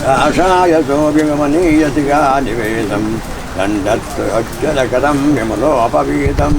आशाय सोऽभिगमनीयतिगा निवेदं दण्डत् अज्जलकरं विमलोपवीतं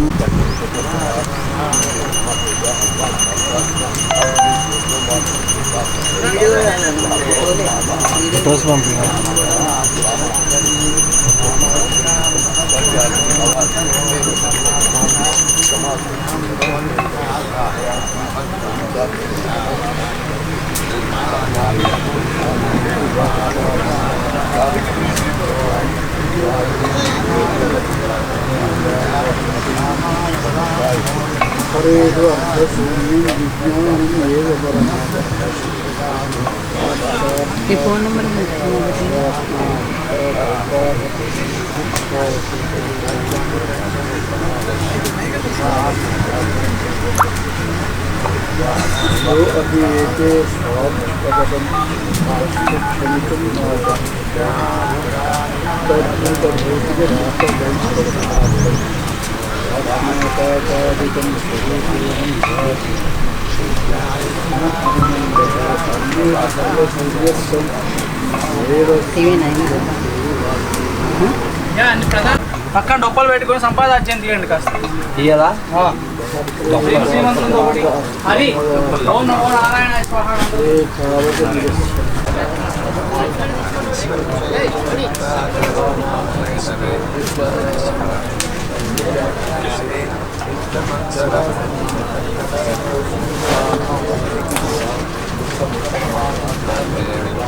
ये phone number పక్కన డొప్పలు పెట్టుకొని సంపాదించండి తీయండి కాస్త తీయదా శ్రీమంతులతో ఒకటి అది ఓం నమో నారాయణ స్వాహ Amin.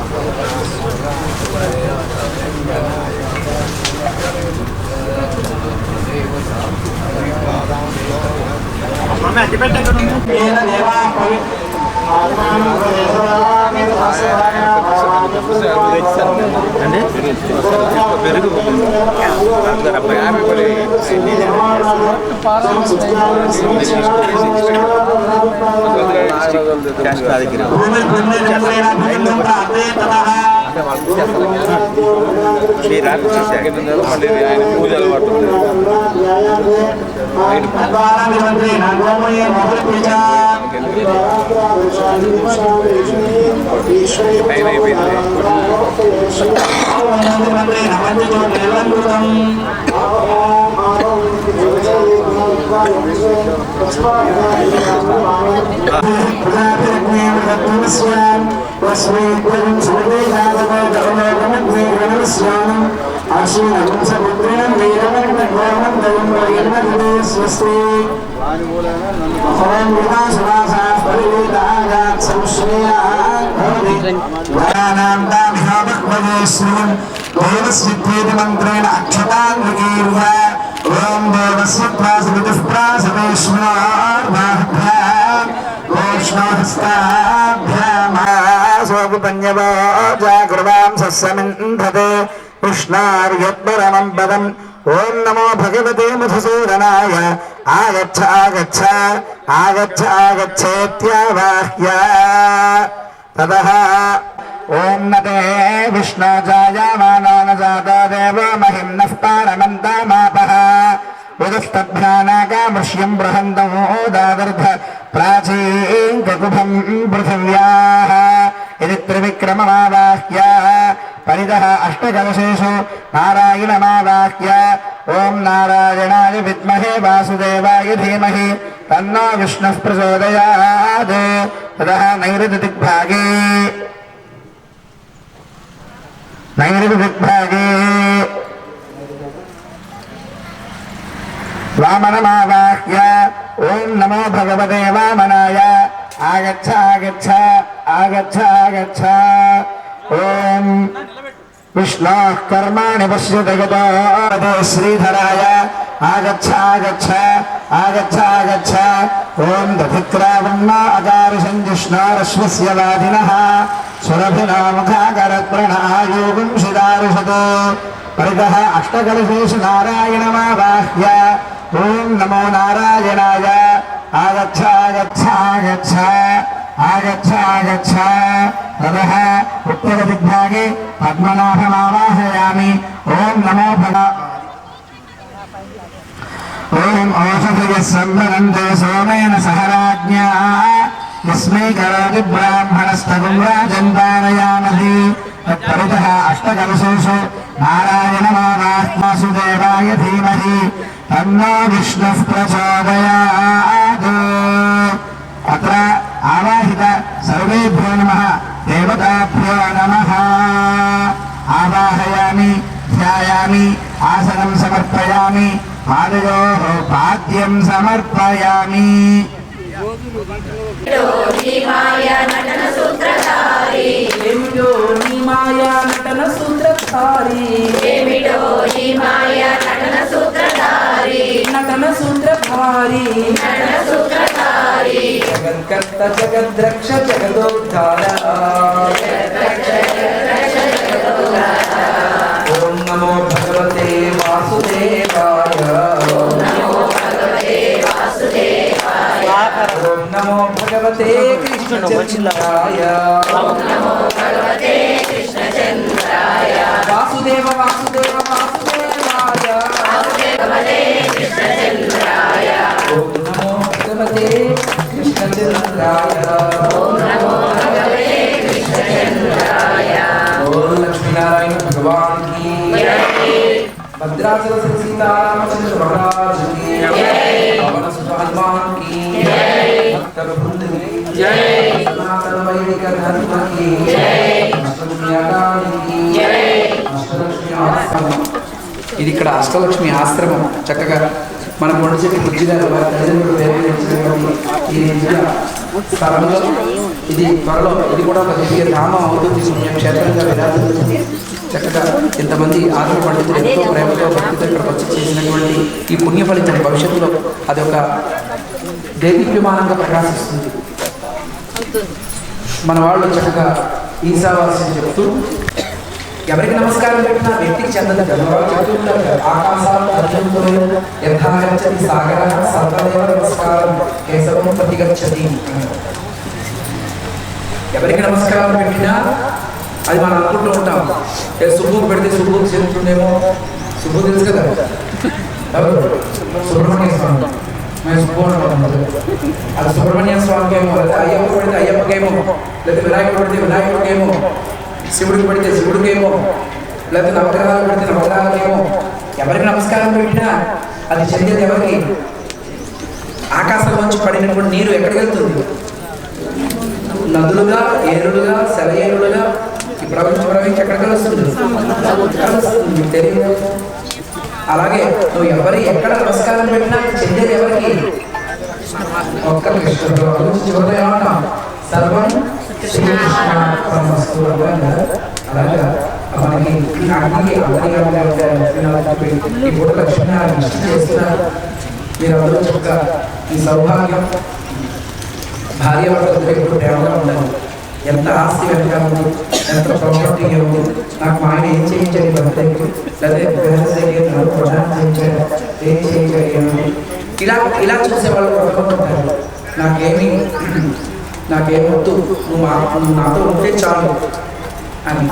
मंत्रेण अक्षतान्विकीर्य ओम देवस्य प्रासवितुः प्रासवेश्वरार्वाभ्याम् वैष्णवहस्ताभ्याम् सोपपन्यवो जागृवां सस्यमिन्धते कृष्णार्यत्परमं पदम् ओम नमो भगवते मधुसूदनाय आगच्छ आगच्छ आगच्छ आगच्छेत्यावाह्य ततः ओम नते विष्णुजायमानो न जातो देवो महिम्नः पारमन्तामापः उदस्तभ्यानागामृष्यं बृहन्तं दादर्ध प्राचीं ककुभं पृथिव्याः इति त्रिविक्रममावाह्य परितः अष्टकलशेषु नारायणमावाह्य ओम नारायणाय विद्महे वासुदेवाय धीमहि तन्नो विष्णुः प्रचोदयात् ततः नैऋतिदिग्भागे वामनमावाह्य ओम नमो भगवते वामनाय आगच्छ आगच्छ आगच्छ आगच्छ ओम विष्णोः कर्माणि पश्यति गतो श्रीधराय आगच्छ आगच्छ आगच्छ आगच्छ ओम दधिक्रावण्णो अकारिषञ्जिष्णोरश्वस्य वादिनः सुरभिनो मुखाकरत्प्रणयोगुं शिदारुषतो परितः अष्टकलशेषु नारायणमावाह्य ओम नमो नारायणाय आगच्छ आगच्छ आगच्छ आगच्छ आगच्छ ततः उत्तरदिग्भागे पद्मनाभमावाहयामि ओम नमो ओम औषधयः सम्भरन्ते सोमेन सह राज्ञा यस्मै करोति ब्राह्मणस्तगुं राजन्तारयामहि तत्परितः अष्टकलशेषु नारायणमावाह्य वासुदेवाय धीमहि तन्नो विष्णुः प्रचोदयात् अत्र आवाहित सर्वेभ्यो नमः देवताभ्यो नमः आवाहयामि ध्यायामि आसनं समर्पयामि पादयोः पाद्यं समर्पयामि माया नटन सूत्रधारी माया नटन सूत्रधारी माया नटन सूत्रधारी नटन सूत्रधारी नटन सूत्रधारी जगत्कर्ता जगद्रक्ष जगदोद्धार ओम नमो भगवते वासुदेवाय ओम नमो भगवते वासुदेवाय ओम नमो भगवते कृष्णचन्द्राय ओम नमो भगवते कृष्णचन्द्राय वासुदेव वासुदेव वासुदेवाय वासुदेवते कृष्णचन्द्राय ओम नमो भगवते कृष्णचन्द्राय ओम नमो भगवते कृष्णचन्द्राय ओम लक्ष्मीनारायण भगवान की जय भद्राचल श्री सीतारामचंद्र महाराज की जय पवन सुत हनुमान की जय भक्त वृंद की जय सनातन वैदिक धर्म की जय अष्टलक्ष्मी यागानि की जय अष्टलक्ष्मी आश्रमం ఇది ఇక్కడ అష్టలక్ష్మి ఆశ్రమం చక్కగా మన కొండచెట్టి బుజ్జి గారు తల్లిదండ్రులు పేర్కొన్నటువంటి ఈ దివ్య స్థలంలో ఇది త్వరలో ఇది కూడా ఒక దివ్య ధామం అవుతుంది పుణ్యక్షేత్రంగా విరాజిల్లుతుంది చక్కగా ఇంతమంది ఆత్మ పండితులు ఎంతో ప్రేమతో భక్తితో ఇక్కడికి వచ్చి చేసినటువంటి ఈ పుణ్య ఫలితం భవిష్యత్తులో అదొక దేదీప్యమానంగా ప్రకాశిస్తుంది. మన వాళ్ళు చక్కగా ఈశావాస్యం చెప్తూ ఎవరికి నమస్కారం పెట్టినా వ్యక్తికి చెందదు కదా. ఆకాశాలు యథాగచ్చతి సాగర సర్వదేవ నమస్కారం కేశవం ప్రతిగచ్చతి. ఎవరికి నమస్కారం పెట్టినా అది మనం అనుకుంటూ ఉంటాం. సుబ్బుకు పెడితే సుబ్బుకు చెందుతుందేమో. సుబ్బు తెలుసు కదా, సుబ్రహ్మణ్య స్వామి మేము సుబ్బు అంటాం. అది సుబ్రహ్మణ్య స్వామికి ఏమో, లేదా అయ్యప్ప పెడితే అయ్యప్పకేమో, లేదా వినాయకుడు పెడితే వినాయకుడికేమో, శివుడికి పెడితే శివుడికేమో, లేదా నవగ్రహాలు పెడితే నవగ్రహాలకేమో. ఎవరికి నమస్కారం పెట్టినా అది చెందేది ఎవరికి? ఆకాశం నుంచి పడినటువంటి నీరు ఎక్కడికి వెళ్తుంది? నదులుగా, ఏరులుగా, సెలయేరులుగా ఈ ప్రవహించి ఎక్కడ కలుస్తుంది? మీకు తెలియదు. అలాగే నువ్వు ఎక్కడ నమస్కారం పెట్టినా చెందేది ఎవరికి? ఒక్క చివరిలో ఏమంటాం? సర్వం శ్రీకృష్ణార్పణమస్తు. అలాగా మనకి ఈ పూట లక్ష్మీనారాయణ ఇష్టం చేస్తున్నారు. మీరు అందరూ చక్కగా ఈ సౌభాగ్యం భార్య భర్తలతో ఎప్పుడు ప్రేమగా ఉండాలి. ఎంత ఆస్తి వెనక ఉంది, ఎంత ప్రాపర్టీ ఉంది, నాకు మా ఆయన ఏం చేయించాలి భర్తకి, లేదా ప్రధానం చేయించాడు, ఏం చేయించాలి, ఇలా చూసేవాళ్ళు అనుకుంటుంటారు. నాకేం వద్దు, నువ్వు నాతో ఉంటే చాలు అని.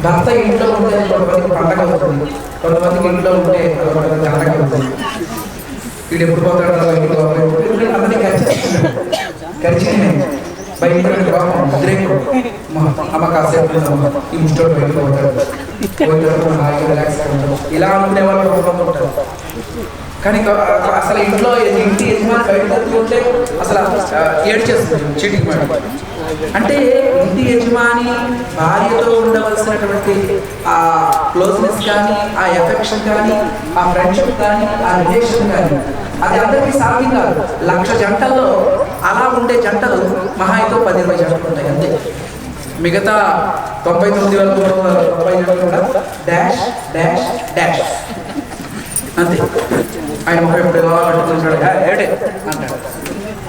భర్త ఇంట్లో ఉంటే కొంతమందికి పండగ అవుతుంది, కొంతమందికి ఇంట్లో ఉంటే కొంతమందికి పండగ అవుతుంది. వీడు ఎప్పుడు పోతాడు అందరినీ ఖర్చున్నాయి బయట అమ్మ కాసేపు ఈ ఇంట్లో బయటకు పోతాడు, ఇలా అనుకునే వాళ్ళు ఉంటారు. కానీ అసలు ఇంటి యజమాని బయటకు ఉంటే అసలు ఏడ్చేస్తుంది చీటికి మాట. అంటే ఇంటి యజమాని భార్యతో ఉండవలసినటువంటి ఆ క్లోజ్నెస్ కానీ, ఆ ఎఫెక్షన్ కానీ, ఆ ఫ్రెండ్షిప్ కానీ, ఆ రిలేషన్ కానీ అది అందరికీ సాధ్యం కాదు. 1,00,000 జంటల్లో అలా ఉండే జంటలు మహా అయితే 10-20 జంటలు ఉంటాయి అంతే. మిగతా 99,990 జంటలు కూడా డాష్ డాష్ డాష్ అంతే. ఆయన ముఖం ఎప్పుడు ఎలా పట్టుకుంటాడు, ఏడే అంటాడు.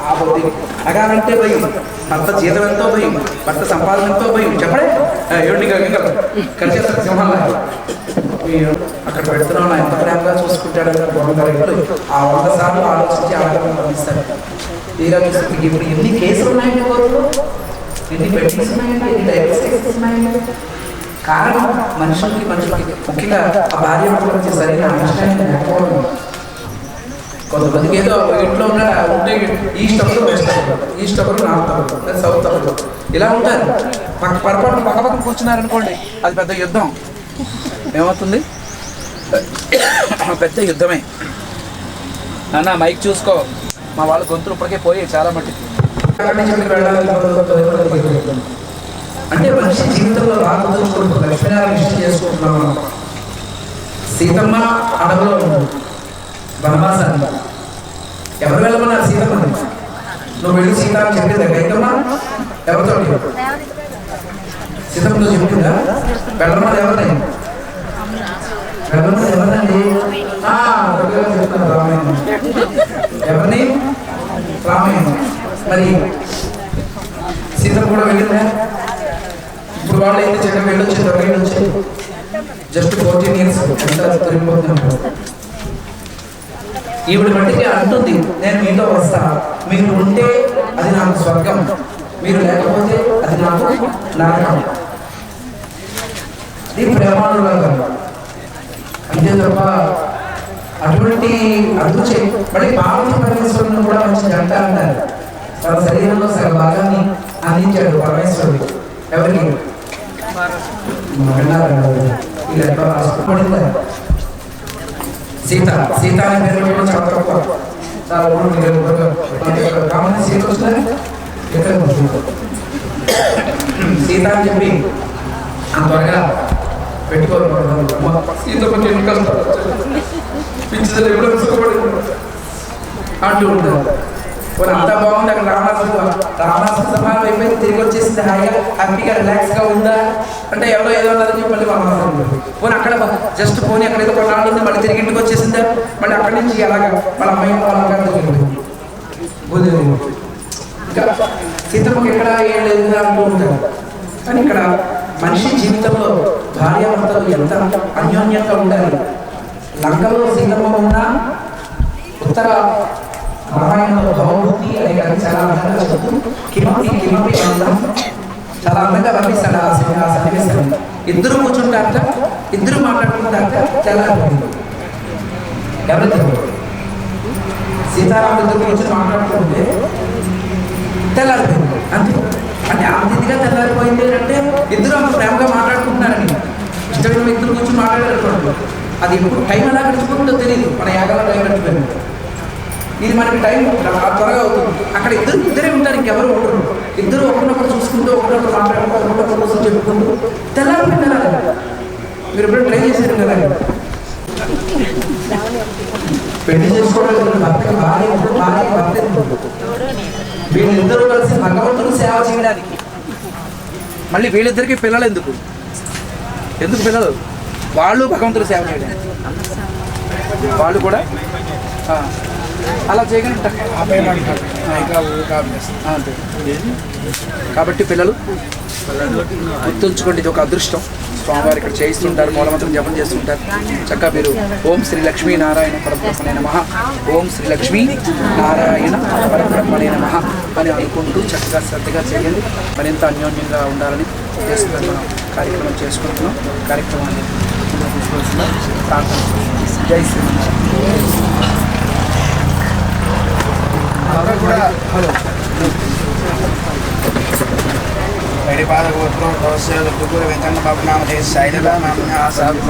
ఆ బుద్ధి అగానంటే భయం. భర్త జీతం ఎంతో భయం, భర్త సంపాదన ఎంతో భయం. చెప్పడే ఏడు కలిసేస్తారు సింహాల అక్కడ పెడుతున్నాం. ఎంత ప్రేమగా చూసుకుంటాడు ఆ 100 సార్లు ఆలోచించి ఆలోచన పంపిస్తారు. తీరా చూస్తే ఇప్పుడు ఎన్ని కేసులు ఉన్నాయండి కోర్టులో, ఎన్ని పెటిషన్స్ ఉన్నాయండి, ఎన్ని డైవర్స్ కేసెస్ ఉన్నాయండి. కారణం మనుషులకి ముఖ్యంగా ఆ భార్య గురించి సరైన అండర్స్టాండింగ్ లేకపోవడం. కొంతమందికి ఏదో ఇంట్లో ఉంటే ఈస్ట్ ఒకరు వెస్ట్ ఒకరు, ఈస్ట్ ఒకరు నార్త్ ఒకరు, సౌత్ ఒకరు ఇలా ఉంటారు. పొరపాటు పక్కపక్కన కూర్చున్నారనుకోండి, అది పెద్ద యుద్ధం. ఏమవుతుంది? పెద్ద యుద్ధమే. అన్న మైక్ చూసుకో, మా వాళ్ళ గొంతులు ఇప్పటికే పోయి చాలా మట్టికి. అంటే మనిషి జీవితంలో రాకపోతే లక్ష్మీనారాయణ ఇష్టం చేసుకుంటున్నాం. సీతమ్మ అడవిలో ఉంటుంది వనవాసాన్ని. ఎవరు వెళ్ళమన్నారు సీతమ్మని? నువ్వు వెళ్ళి సీత అని చెప్పిందా గైతమ్మ? ఎవరితో సీతమ్మతో చెప్పిందా? వెళ్ళమని ఎవరిని? వెళ్ళమని ఎవరినండి? చెప్తున్నారు రామాయణం. ఎవరిని? రామాయణం. మరి సీతమ్మ కూడా వెళ్ళిందా? ఇప్పుడు వాళ్ళు అయితే చెట్టు వెళ్ళొచ్చు జస్ట్ 14 years తిరిగిపోతున్నారు. ఈవిడ మట్టికి అంటుంది, నేను మీతో వస్తా, మీరు ఉంటే అది నాకు స్వర్గం, మీరు లేకపోతే అది నాకు నరకం. ఇది ప్రేమానురాగం అంతే తప్ప అటువంటి అందుచే మళ్ళీ పార్వతీ పరమేశ్వరుని కూడా మంచి జంట అంటారు. తన శరీరంలో సగ భాగాన్ని అందించాడు పరమేశ్వరుడు. ఎవరికి? సీత అనే పేరు కూడా చాలా తక్కువ. కామన్ సీత వచ్చినా సీత అని చెప్పి త్వరగా పెట్టుకోరు. సీత కొంచెం పిచ్చి ఎప్పుడో అంటూ ఉంటారు. అంతా బాగుంది. అక్కడ రావణాసుర సమానం అయిపోయింది, తిరిగి వచ్చేసింది, హాయిగా హ్యాపీగా రిలాక్స్గా ఉందా అంటే ఎవరో ఏదో ఉన్నారని చెప్పి మళ్ళీ పోనీ అక్కడ జస్ట్ పోనీ అక్కడ ఏదో కొన్నాళ్ళు ఉంది, మళ్ళీ తిరిగి ఇంటికి వచ్చేసిందా, మళ్ళీ అక్కడి నుంచి అలాగా వాళ్ళ అమ్మాయి ఇంకా సీతమ్మకి ఎక్కడ ఏం లేదు అంటూ ఉంటారు. కానీ ఇక్కడ మనిషి జీవితంలో భార్యాభర్తలు ఎంత అన్యోన్యంగా ఉండాలి. లంకలో సీతమ్మ ఉన్నా ఉత్తర రామాయణంలో భవభూతి అనే కానీ చాలా అందంగా చెప్తూ కిమపి అందం చాలా అందంగా వర్ణిస్తాడు ఆ సన్నివేశాన్ని. ఇద్దరు కూర్చుంటారట, ఇద్దరు మాట్లాడుకుంటారట. తెల్లారిపోయింది. ఎవరైతే సీతారాముడు ఇద్దరు కూర్చొని మాట్లాడుతుంటే తెల్లారిపోయింది అంతే. అంటే అంతిగా తెల్లారిపోయింది అంటే ఇద్దరు అంత ప్రేమగా మాట్లాడుకుంటున్నారని. ఇష్టమైన ఇద్దరు కూర్చొని మాట్లాడారు. అది ఎప్పుడు టైం ఎలా గడిచిపోతుందో తెలియదు. మన యాగాలో టైం గడిచిపోయింది. ఇది మనకి టైం త్వరగా అవుతుంది. అక్కడ ఇద్దరే ఉంటారు, ఇంకెవరు ఉండరు. ఇద్దరు ఒకరినొకరు చూసుకుంటూ ఒకరినొకరు మాట్లాడుకుంటూ ఒకరినొకరు కోసం చెప్పుకుంటూ తెల్లారి వెళ్ళాలి. మీరు ఎప్పుడైనా ట్రై చేశారు కదా? పెళ్లి చేసుకోవడానికి భర్తకి భార్య భర్త వీళ్ళిద్దరూ కలిసి భగవంతుడు సేవ చేయడానికి. మళ్ళీ వీళ్ళిద్దరికి పిల్లలు ఎందుకు పిల్లలు? వాళ్ళు భగవంతుడు సేవ చేయడానికి వాళ్ళు కూడా అలా చేయగలుగుతారు. కాబట్టి పిల్లలు గుర్తుంచుకోండి, ఇది ఒక అదృష్టం. స్వామివారు ఇక్కడ చేయిస్తుంటారు, మూలమంత్రం జపం చేస్తుంటారు. చక్కగా మీరు ఓం శ్రీ లక్ష్మీ నారాయణ పరబ్రహ్మణే నమః, ఓం శ్రీ లక్ష్మీ నారాయణ పరబ్రహ్మణే నమః అని అనుకుంటూ చక్కగా శ్రద్ధగా చేయండి. మరింత అన్యోన్యంగా ఉండాలని చేస్తున్న మనం కార్యక్రమం చేసుకుంటున్నాం. కార్యక్రమాన్ని తీసుకోవాల్సిన ప్రార్థన. జై శ్రీమన్నారాయణ. హలో వైడిపాదగోత్రం వెంకన్న బాబు నామధేయ శైలదా నామ్యా సాధు